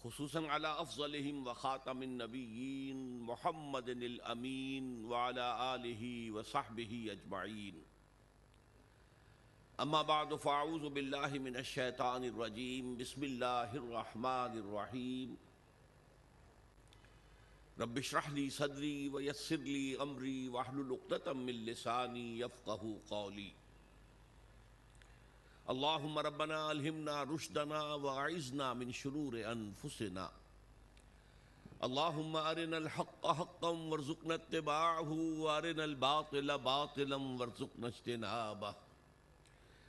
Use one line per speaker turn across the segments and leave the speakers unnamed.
خصوصاً على افضلهم وخاتم النبیین محمد الامین وعلى آلہ وصحبہ اجمعین. اما بعد فاعوذ باللہ من الشیطان الرجیم. بسم اللہ الرحمن الرحیم. رب اشرح لی صدری ویسر لی امری واحلل عقدۃ من لسانی یفقہوا قولی. اللہم ربنا الہمنا رشدنا واعذنا من شرور انفسنا. اللہم ارنا الحق حقا وارزقنا اتباعہ وارنا الباطل باطلا وارزقنا اجتنابہ.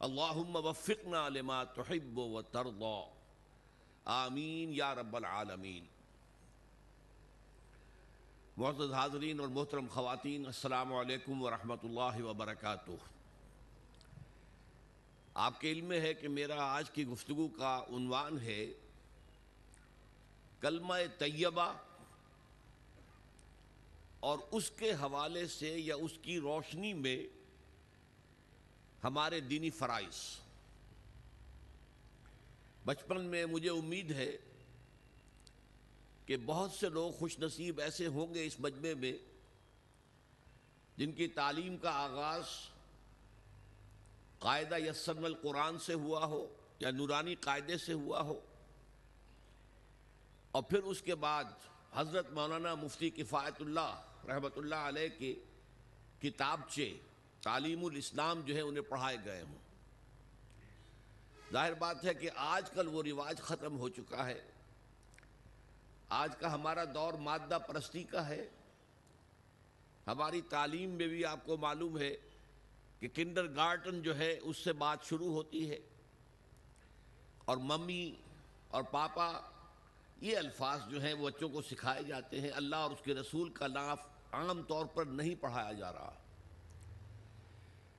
اللہم وفقنا لما تحب وترضى. آمین یا رب العالمین. معزز حاضرین اور محترم خواتین، السلام علیکم ورحمۃ اللہ وبرکاتہ. آپ کے علم میں ہے کہ میرا آج کی گفتگو کا عنوان ہے کلمہ طیبہ اور اس کے حوالے سے یا اس کی روشنی میں ہمارے دینی فرائض. بچپن میں مجھے امید ہے کہ بہت سے لوگ خوش نصیب ایسے ہوں گے اس مجمع میں جن کی تعلیم کا آغاز قاعدہ یسرنا القرآن سے ہوا ہو یا نورانی قاعدے سے ہوا ہو، اور پھر اس کے بعد حضرت مولانا مفتی کفایت اللہ رحمۃ اللہ علیہ کے کتابچے تعلیم الاسلام جو ہے انہیں پڑھائے گئے ہوں. ظاہر بات ہے کہ آج کل وہ رواج ختم ہو چکا ہے. آج کا ہمارا دور مادہ پرستی کا ہے. ہماری تعلیم میں بھی آپ کو معلوم ہے کہ کنڈر گارٹن جو ہے اس سے بات شروع ہوتی ہے، اور ممی اور پاپا یہ الفاظ جو ہیں وہ بچوں کو سکھائے جاتے ہیں. اللہ اور اس کے رسول کا نام عام طور پر نہیں پڑھایا جا رہا.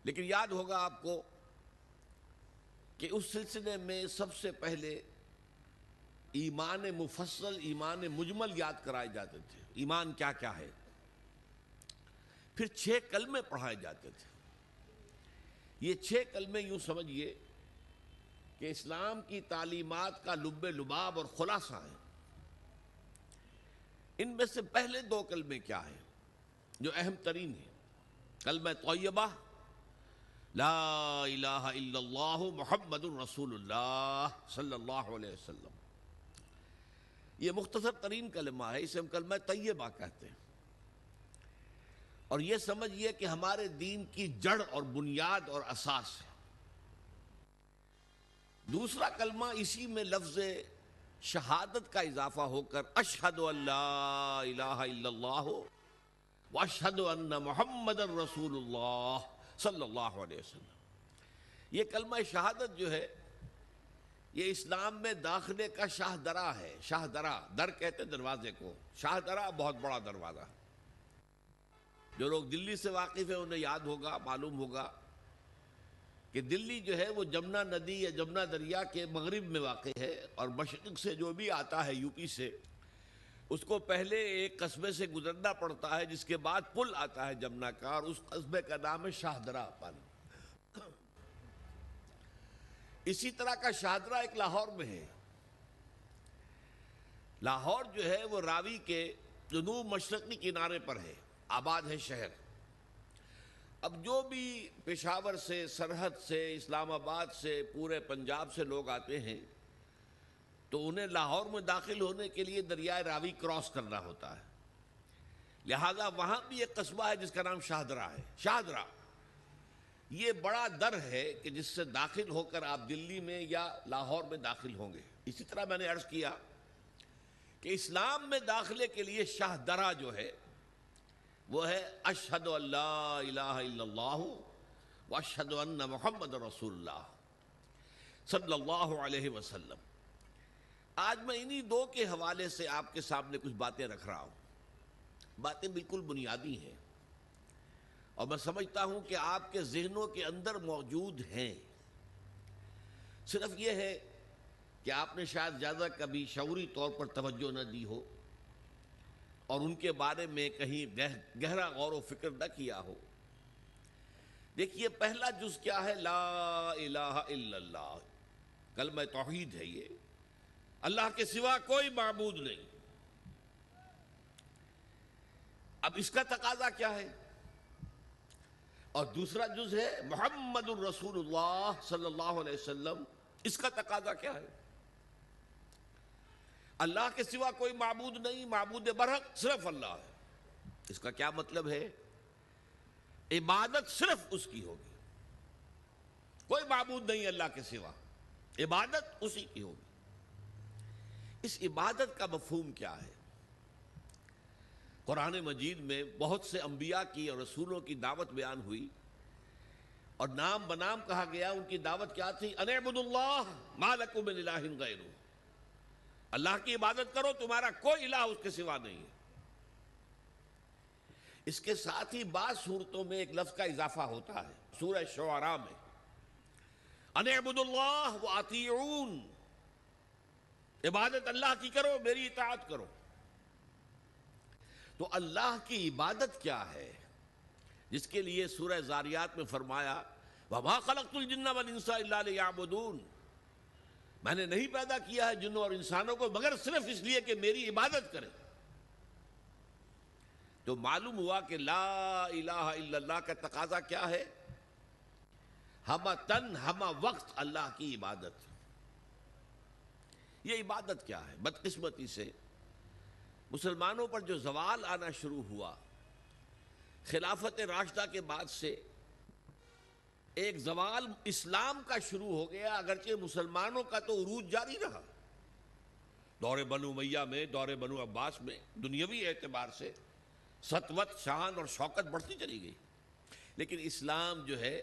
لیکن یاد ہوگا آپ کو کہ اس سلسلے میں سب سے پہلے ایمان مفصل، ایمان مجمل یاد کرائے جاتے تھے. ایمان کیا کیا ہے. پھر 6 کلمے پڑھائے جاتے تھے. یہ 6 کلمے یوں سمجھیے کہ اسلام کی تعلیمات کا لب لباب اور خلاصہ ہیں. ان میں سے پہلے 2 کلمے کیا ہیں جو اہم ترین ہیں؟ کلمہ طیبہ لا الہ الا اللہ محمد الرسول اللہ صلی اللہ علیہ وسلم. یہ مختصر ترین کلمہ ہے، اسے ہم کلمہ طیبہ کہتے ہیں. اور یہ سمجھیے کہ ہمارے دین کی جڑ اور بنیاد اور اساس ہے. دوسرا کلمہ اسی میں لفظ شہادت کا اضافہ ہو کر اشہد ان لا الہ الا اللہ واشہد ان محمد الرسول اللہ صلی اللہ علیہ وسلم. یہ کلمہ شہادت جو ہے یہ اسلام میں داخلے کا شاہ درا ہے. شاہ درا، در کہتے ہیں دروازے کو. شاہ درا بہت بڑا دروازہ. جو لوگ دلی سے واقف ہیں انہیں یاد ہوگا، معلوم ہوگا کہ دلی جو ہے وہ جمنا ندی یا جمنا دریا کے مغرب میں واقع ہے، اور مشرق سے جو بھی آتا ہے یو پی سے اس کو پہلے ایک قصبے سے گزرنا پڑتا ہے، جس کے بعد پل آتا ہے جمنا کا، اور اس قصبے کا نام ہے شاہ درا پانی. اسی طرح کا شاہ درا ایک لاہور میں ہے. لاہور جو ہے وہ راوی کے جنوب مشرقی کنارے پر ہے، آباد ہے شہر. اب جو بھی پشاور سے، سرحد سے، اسلام آباد سے، پورے پنجاب سے لوگ آتے ہیں تو انہیں لاہور میں داخل ہونے کے لیے دریائے راوی کراس کرنا ہوتا ہے. لہذا وہاں بھی ایک قصبہ ہے جس کا نام شاہ درا ہے. شاہ درا یہ بڑا در ہے کہ جس سے داخل ہو کر آپ دلی میں یا لاہور میں داخل ہوں گے. اسی طرح میں نے عرض کیا کہ اسلام میں داخلے کے لیے شاہ درا جو ہے وہ ہے اشہد ان لا الہ الا اللہ واشہد ان محمد رسول اللہ صلی اللہ علیہ وسلم. آج میں انہی 2 کے حوالے سے آپ کے سامنے کچھ باتیں رکھ رہا ہوں. باتیں بالکل بنیادی ہیں اور میں سمجھتا ہوں کہ آپ کے ذہنوں کے اندر موجود ہیں. صرف یہ ہے کہ آپ نے شاید زیادہ کبھی شعوری طور پر توجہ نہ دی ہو اور ان کے بارے میں کہیں گہرا غور و فکر نہ کیا ہو. دیکھیے پہلا جز کیا ہے؟ لا الہ الا اللہ، کلمہ توحید ہے یہ. اللہ کے سوا کوئی معبود نہیں۔ اب اس کا تقاضا کیا ہے؟ اور دوسرا جز ہے محمد الرسول اللہ صلی اللہ علیہ وسلم، اس کا تقاضا کیا ہے؟ اللہ کے سوا کوئی معبود نہیں، معبود برحق صرف اللہ ہے۔ اس کا کیا مطلب ہے؟ عبادت صرف اس کی ہوگی، کوئی معبود نہیں اللہ کے سوا، عبادت اسی کی ہوگی۔ اس عبادت کا مفہوم کیا ہے؟ قرآن مجید میں بہت سے انبیاء کی اور رسولوں کی دعوت بیان ہوئی، اور نام بنام کہا گیا۔ ان کی دعوت کیا تھی؟ ان اعبدوا اللہ ما لکم من الہ غیرہ، اللہ کی عبادت کرو، تمہارا کوئی الہ اس کے سوا نہیں ہے۔ اس کے ساتھ ہی بعض صورتوں میں ایک لفظ کا اضافہ ہوتا ہے۔ سورہ شعراء میں ان اعبدوا اللہ واطیعون، عبادت اللہ کی کرو، میری اطاعت کرو۔ تو اللہ کی عبادت کیا ہے، جس کے لیے سورہ زاریات میں فرمایا وَمَا خَلَقْتُ الْجِنَّ وَالْإِنسَ إِلَّا لِيَعْبُدُونَ، میں نے نہیں پیدا کیا ہے جنوں اور انسانوں کو مگر صرف اس لیے کہ میری عبادت کریں۔ تو معلوم ہوا کہ لا الہ الا اللہ کا تقاضا کیا ہے؟ ہمہ تن ہمہ وقت اللہ کی عبادت۔ یہ عبادت کیا ہے؟ بدقسمتی سے مسلمانوں پر جو زوال آنا شروع ہوا خلافت راشدہ کے بعد سے، ایک زوال اسلام کا شروع ہو گیا، اگرچہ مسلمانوں کا تو عروج جاری رہا۔ دور بنو امیہ میں، دور بنو عباس میں دنیاوی اعتبار سے سطوت، شان اور شوکت بڑھتی چلی گئی، لیکن اسلام جو ہے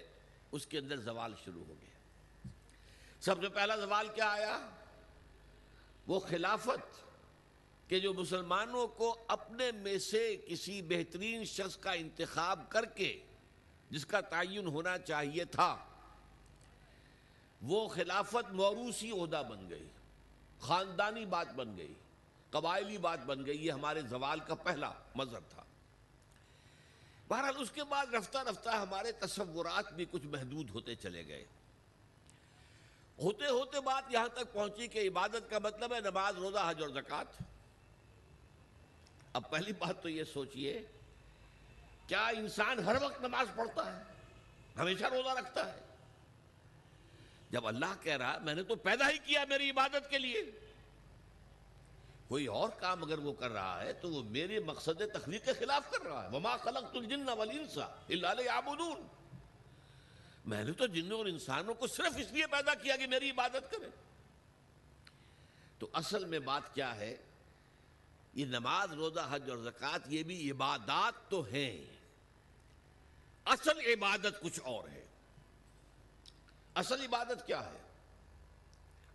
اس کے اندر زوال شروع ہو گیا۔ سب سے پہلا زوال کیا آیا؟ وہ خلافت کہ جو مسلمانوں کو اپنے میں سے کسی بہترین شخص کا انتخاب کر کے جس کا تعین ہونا چاہیے تھا، وہ خلافت موروثی عہدہ بن گئی، خاندانی بات بن گئی، قبائلی بات بن گئی۔ یہ ہمارے زوال کا پہلا مظہر تھا۔ بہرحال اس کے بعد رفتہ رفتہ ہمارے تصورات بھی کچھ محدود ہوتے چلے گئے، ہوتے ہوتے بات یہاں تک پہنچی کہ عبادت کا مطلب ہے نماز، روزہ، حج اور زکوٰۃ۔ اب پہلی بات تو یہ سوچئے، کیا انسان ہر وقت نماز پڑھتا ہے، ہمیشہ روزہ رکھتا ہے؟ جب اللہ کہہ رہا میں نے تو پیدا ہی کیا میری عبادت کے لیے، کوئی اور کام اگر وہ کر رہا ہے تو وہ میرے مقصد تخلیق کے خلاف کر رہا ہے۔ وَمَا خَلَقْتُ الْجِنَّ وَالْإِنسَ إِلَّا لِيَعْبُدُونَ، میں نے تو جنوں اور انسانوں کو صرف اس لیے پیدا کیا کہ میری عبادت کریں۔ تو اصل میں بات کیا ہے؟ یہ نماز، روزہ، حج اور زکوٰۃ یہ بھی عبادات تو ہیں، اصل عبادت کچھ اور ہے۔ اصل عبادت کیا ہے؟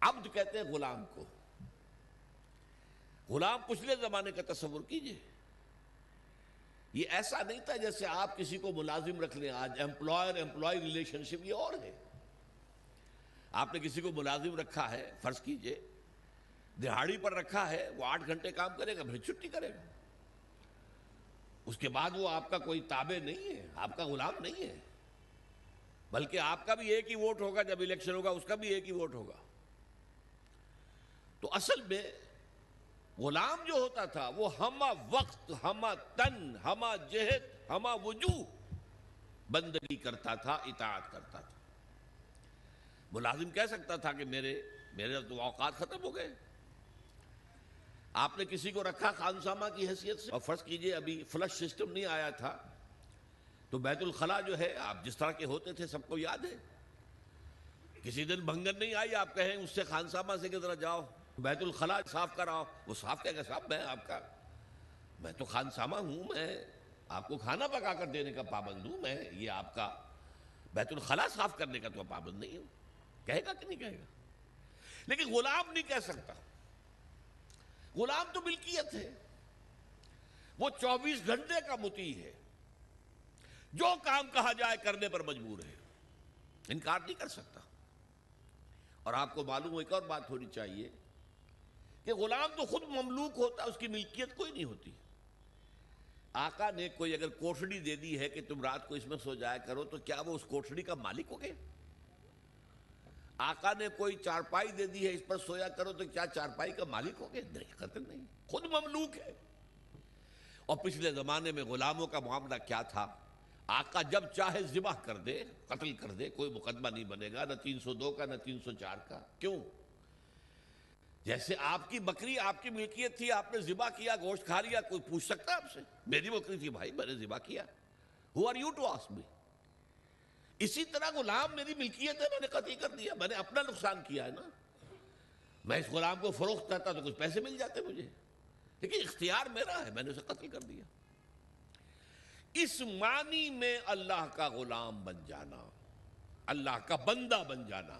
عبد کہتے ہیں غلام کو۔ غلام پچھلے زمانے کا تصور کیجئے، یہ ایسا نہیں تھا جیسے آپ کسی کو ملازم رکھ لیں۔ آج ایمپلائر ایمپلائی ریلیشن شپ یہ اور ہے۔ آپ نے کسی کو ملازم رکھا ہے، فرض کیجئے دہاڑی پر رکھا ہے، وہ 8 گھنٹے کام کرے گا، پھر چھٹی کرے گا، اس کے بعد وہ آپ کا کوئی تابع نہیں ہے، آپ کا غلام نہیں ہے، بلکہ آپ کا بھی ایک ہی ووٹ ہوگا، جب الیکشن ہوگا اس کا بھی ایک ہی ووٹ ہوگا۔ تو اصل میں غلام جو ہوتا تھا وہ ہمہ وقت، ہمہ تن، ہمہ جہت، ہمہ وجوہ بندگی کرتا تھا، اطاعت کرتا تھا۔ ملازم کہہ سکتا تھا کہ میرے تو اوقات ختم ہو گئے۔ آپ نے کسی کو رکھا خانسامہ کی حیثیت سے، اور فرض کیجئے ابھی فلش سسٹم نہیں آیا تھا، تو بیت الخلاء جو ہے آپ جس طرح کے ہوتے تھے سب کو یاد ہے۔ کسی دن بھنگن نہیں آئی، آپ کہیں اس سے خانسامہ سے کہ ذرا جاؤ بیت الخلاء صاف کراؤ، وہ صاف کہے گا صاحب میں تو خانسامہ ہوں، میں آپ کو کھانا پکا کر دینے کا پابند ہوں، میں یہ آپ کا بیت الخلاء صاف کرنے کا تو پابند نہیں ہوں۔ کہے گا کہ نہیں کہے گا؟ لیکن غلام نہیں کہہ سکتا۔ غلام تو ملکیت ہے، وہ 24 گھنٹے کا مطیع ہے، جو کام کہا جائے کرنے پر مجبور ہے، انکار نہیں کر سکتا۔ اور آپ کو معلوم ہو ایک اور بات ہونی چاہیے کہ غلام تو خود مملوک ہوتا، اس کی ملکیت کوئی نہیں ہوتی۔ آقا نے کوئی اگر کوٹھڑی دے دی ہے کہ تم رات کو اس میں سو جایا کرو، تو کیا وہ اس کوٹھڑی کا مالک ہو گئے؟ آقا نے کوئی چارپائی دے دی ہے اس پر سویا کرو تو کیا چارپائی کا مالک ہو گئے؟ نہیں، قطعاً نہیں، خود مملوک ہے۔ اور پچھلے زمانے میں غلاموں کا معاملہ کیا تھا؟ آقا جب چاہے ذبح کر دے، قتل کر دے، کوئی مقدمہ نہیں بنے گا، نہ 302 کا نہ 304 کا۔ کیوں؟ جیسے آپ کی بکری آپ کی ملکیت تھی، آپ نے ذبح کیا، گوشت کھا لیا، کوئی پوچھ سکتا ہے آپ سے؟ میری بکری تھی بھائی، میں نے ذبح کیا۔ Who are you to ask me؟ اسی طرح غلام میری ملکیت ہے، میں نے قتل کر دیا، میں نے اپنا نقصان کیا ہے نا۔ میں اس غلام کو فروخت کرتا تو کچھ پیسے مل جاتے مجھے، لیکن اختیار میرا ہے، میں نے اسے قتل کر دیا۔ اس معنی میں اللہ کا غلام بن جانا، اللہ کا بندہ بن جانا،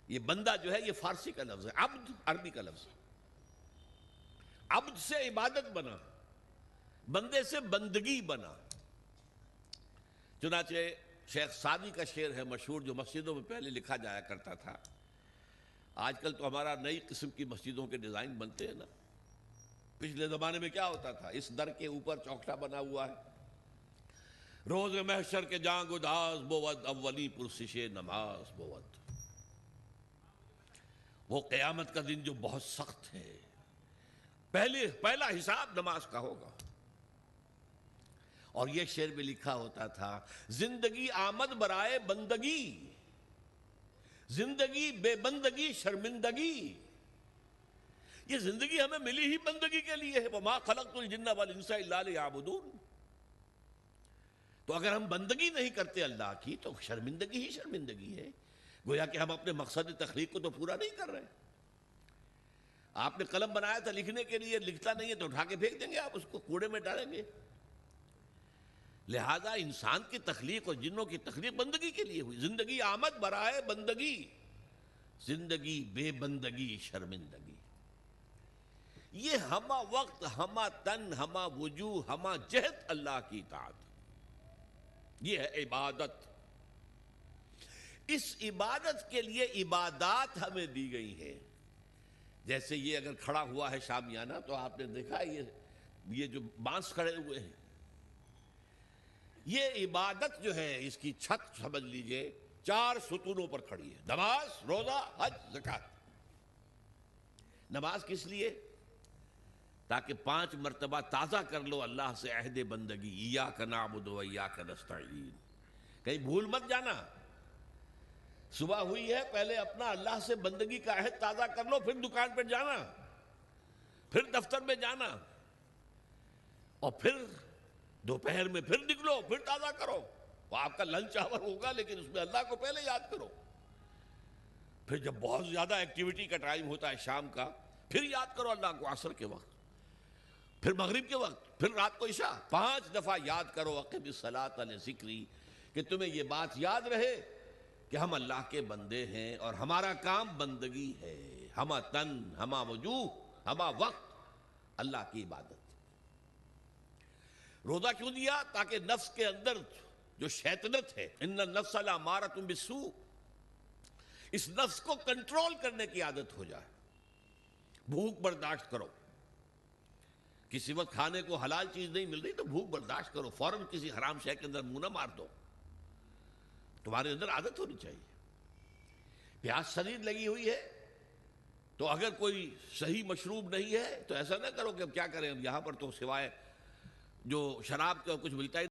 یہ بندہ جو ہے یہ فارسی کا لفظ ہے، عبد عربی کا لفظ ہے۔ عبد سے عبادت بنا، بندے سے بندگی بنا۔ چنانچہ شیخ سعدی کا شعر ہے مشہور، جو مسجدوں میں پہلے لکھا جایا کرتا تھا۔ آج کل تو ہمارا نئی قسم کی مسجدوں کے ڈیزائن بنتے ہیں نا، پچھلے زمانے میں کیا ہوتا تھا؟ اس در کے اوپر چوکھٹا بنا ہوا ہے، روز محشر کے جاں گداز بود، اولی پرسش نماز بود۔ وہ قیامت کا دن جو بہت سخت ہے، پہلا حساب نماز کا ہوگا۔ اور یہ شعر میں لکھا ہوتا تھا، زندگی آمد برائے بندگی، زندگی بے بندگی شرمندگی۔ یہ زندگی ہمیں ملی ہی بندگی کے لیے ہے، وَمَا خَلَقْتُ الْجِنَّ وَالْإِنسَ إِلَّا لِيَعْبُدُونِ۔ تو اگر ہم بندگی نہیں کرتے اللہ کی تو شرمندگی ہی شرمندگی ہے، گویا کہ ہم اپنے مقصد تخلیق کو تو پورا نہیں کر رہے۔ آپ نے قلم بنایا تھا لکھنے کے لیے، لکھتا نہیں ہے تو اٹھا کے پھینک دیں گے، آپ اس کو کوڑے میں ڈالیں گے۔ لہذا انسان کی تخلیق اور جنوں کی تخلیق بندگی کے لیے ہوئی۔ زندگی آمد برائے بندگی، زندگی بے بندگی شرمندگی۔ یہ ہمہ وقت، ہمہ تن، ہمہ وجوہ، ہمہ جہت اللہ کی اطاعت، یہ ہے عبادت۔ اس عبادت کے لیے عبادات ہمیں دی گئی ہیں۔ جیسے یہ اگر کھڑا ہوا ہے شامیانہ تو آپ نے دیکھا یہ جو بانس کھڑے ہوئے ہیں، یہ عبادت جو ہے اس کی چھت سمجھ لیجئے 4 ستونوں پر کھڑی ہے، نماز، روزہ، حج، زکوٰۃ۔ نماز کس لیے؟ تاکہ 5 مرتبہ تازہ کر لو اللہ سے عہد بندگی، ایاک نعبد و ایاک نستعین۔ کہیں بھول مت جانا، صبح ہوئی ہے پہلے اپنا اللہ سے بندگی کا عہد تازہ کر لو، پھر دکان پہ جانا، پھر دفتر میں جانا، اور پھر دوپہر میں پھر نکلو، پھر تازہ کرو۔ وہ آپ کا لنچ آور ہوگا لیکن اس میں اللہ کو پہلے یاد کرو۔ پھر جب بہت زیادہ ایکٹیویٹی کا ٹائم ہوتا ہے شام کا، پھر یاد کرو اللہ کو عصر کے وقت، پھر مغرب کے وقت، پھر رات کو عشاء۔ 5 دفعہ یاد کرو اقم الصلاۃ لذکری، کہ تمہیں یہ بات یاد رہے کہ ہم اللہ کے بندے ہیں اور ہمارا کام بندگی ہے، ہمہ تن، ہمہ وجوہ، ہمہ وقت اللہ کی عبادت۔ روزہ کیوں دیا؟ تاکہ نفس کے اندر جو شیطنت ہے، ان النفس لامارۃ بالسوء، اس نفس کو کنٹرول کرنے کی عادت ہو جائے۔ بھوک برداشت کرو، کسی وقت کھانے کو حلال چیز نہیں مل رہی تو بھوک برداشت کرو، فوراً کسی حرام شے کے اندر منہ نہ مار دو، تمہارے اندر عادت ہونی چاہیے۔ پیاس شدید لگی ہوئی ہے تو اگر کوئی صحیح مشروب نہیں ہے تو ایسا نہ کرو کہ اب کیا کریں، اب یہاں پر تو سوائے جو شراب کا کچھ ملتا ہی